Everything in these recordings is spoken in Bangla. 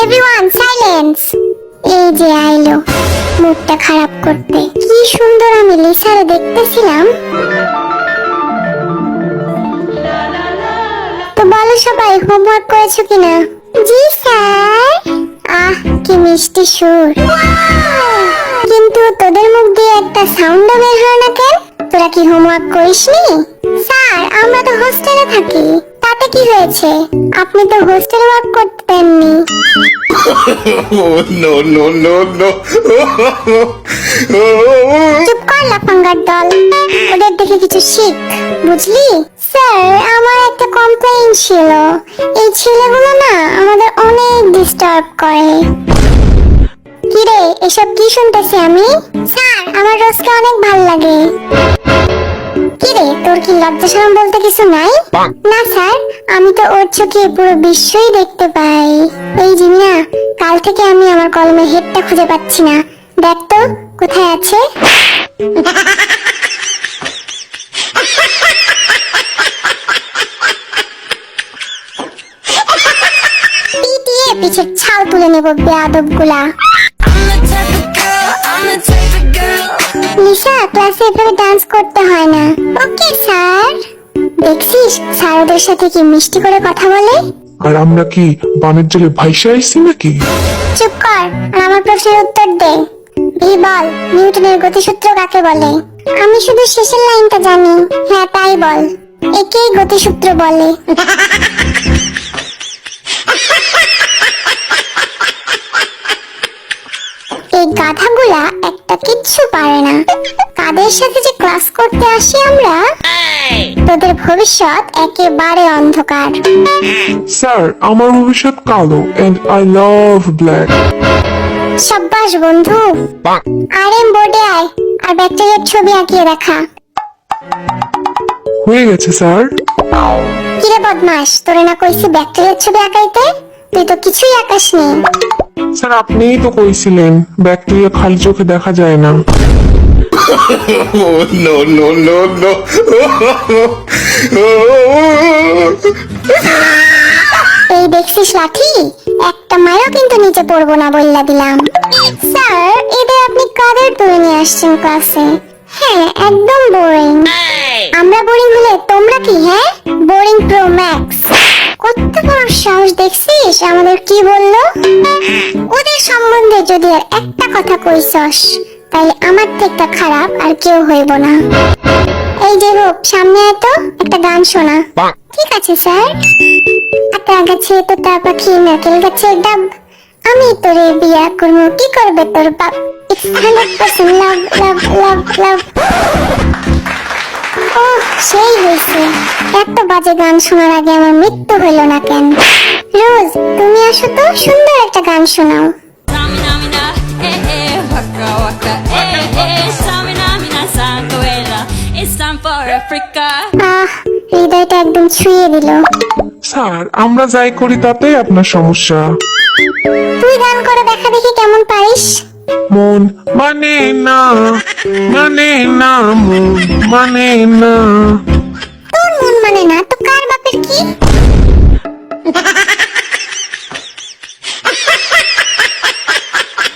Everyone silence. এই যে আইলো মুডটা খারাপ করতে। কি সুন্দর আমি লিসারে দেখতেছিলাম। তো বলো সবাই হোমওয়ার্ক করেছো কিনা? জি স্যার। আহ কি মিষ্টি সুর, কিন্তু তোদের মুখ দিয়ে একটা সাউন্ডও বের হয় না কেন? তোরা কি হোমওয়ার্ক করিসনি? স্যার আমরা তো হোস্টেলে থাকি। তাতে কি হয়েছে? আপনি তো হোস্টেল ওয়ার্ক করতে দেননি। No, no, no, no. চুপ কর লাফাঙ্গার দল, ওদের দেখে কিছু শিখ, বুঝলি? স্যার আমার একটা কমপ্লেইন ছিল। এই ছেলেগুলো না আমাদের অনেক ডিস্টার্ব করে। কিরে এসব কি শুনতেছি আমি? স্যার আমার রোজকে অনেক ভাল লাগে। কিরে তোর কি লজ্জা শরম বলতে কিছু নাই? না স্যার, আমি তো ওর চোখে পুরো বিশ্বই দেখতে পাই। এই জিমিনা, কাল থেকে আমি আমার কলমের হেডটা খুঁজে পাচ্ছি না। দেখ তো কোথায় আছে। পিটিয়ে পিছের ছাল তুলে নেব বেয়াদব গুলা। লিসা ক্লাসে এভাবে ডান্স করতে হয় না। Okay sir. দেখছিস স্যার ওদের সাথে কি মিষ্টি করে কথা বলে। আর আমরা কি বানের জলে ভাইসা আইছি নাকি? চুপ কর আর আমার প্রশ্নের উত্তর দে। বল নিউটনের গতিসূত্র কাকে বলে? আমি শুধু শেষের লাইনটা জানি। হ্যাঁ তাই বল, একেই গতিসূত্র বলে। এই গাধাগুলা একটা কিচ্ছু পারে না। কাদের সাথে যে ক্লাস করতে আসি আমরা। তোদের ভবিষ্যৎ একেবারে অন্ধকার। স্যার আমার ভবিষ্যৎ কালো এন্ড আই লাভ ব্ল্যাক। সাব্বাস বন্ধু। আরএম বোর্ডে আয় আর ব্যাকটেরিয়ার ছবি আঁকিয়ে দেখা। হয়ে গেছে স্যার। কিরে বদমাস, তোরে না কইছি ব্যাকটেরিয়ার ছবি আঁকাইতে? তুই তো কিছুই আঁকাসনি। স্যার আপনিই তো কইছিলেন ব্যাকটেরিয়া খালি চোখে দেখা যায় না। No, no, no, no. এই দেখছিস লাঠি, একটা মারও কিন্তু নিচে পড়বো না বললা দিলাম। স্যার এদের আপনি কাদের তুলে নিয়ে আসছেন ক্লাসে? হ্যাঁ একদম বোরিং। আমরা বোরিং হলে তোমরা কি? হ্যাঁ বোরিং প্রো ম্যাক্স। কত বড় সাহস দেখছিস আমাদের কি বললো? ওদের সম্বন্ধে যদি আর একটা কথা কইছস তাইলে আমার থেকে খারাপ আর কেউ হইব না। এই যে হোক সামনে এত একটা গান শোনা। ঠিক আছে স্যার। আতা গাছে তোতা পাখি নারকেল গাছের ডাব, আমি তোরে বিয়া করবো কি করবে তোর বাপ। It's 100% love, love, love, love. ওহ সেই হয়েছে। এত বাজে গান শোনার আগে আমার মৃত্যু হইল না কেন? রোজ তুমি আসো তো, সুন্দর একটা গান শোনাও। Samina mina, waka waka, samina mina sanguela. It's time for Africa. আহ হৃদয়টা একদম ছুঁয়ে দিল। স্যার আমরা যাই করি তাতেই আপনার সমস্যা। তুই গান করে দেখা দেখি কেমন পারিস। মন মানে না, মানে না, মন মানে না। তোর মন মানে না তো কার বাপের কি?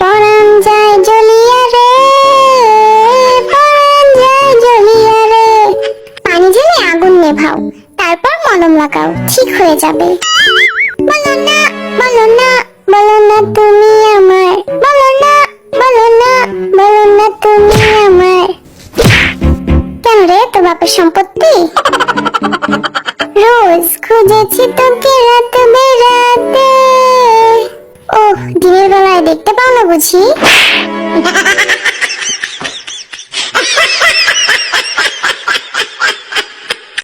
পরাণ যায় জ্বলিয়া রে, পরাণ যায় জ্বলিয়া রে। পানি ঢেলে আগুন নেভাও, তারপর মলম লাগাও, ঠিক হয়ে যাবে। বলো না, বলো না, বলো না তুমি আমার, বলো না, বলো না, বলো না তুমি আমার। কেন রে তোর বাপের সম্পত্তি? রোজ খুঁজেছি তোকে রাত বেরাতে। ওহ দিনের বেলায় দেখতে পাও না বুঝি?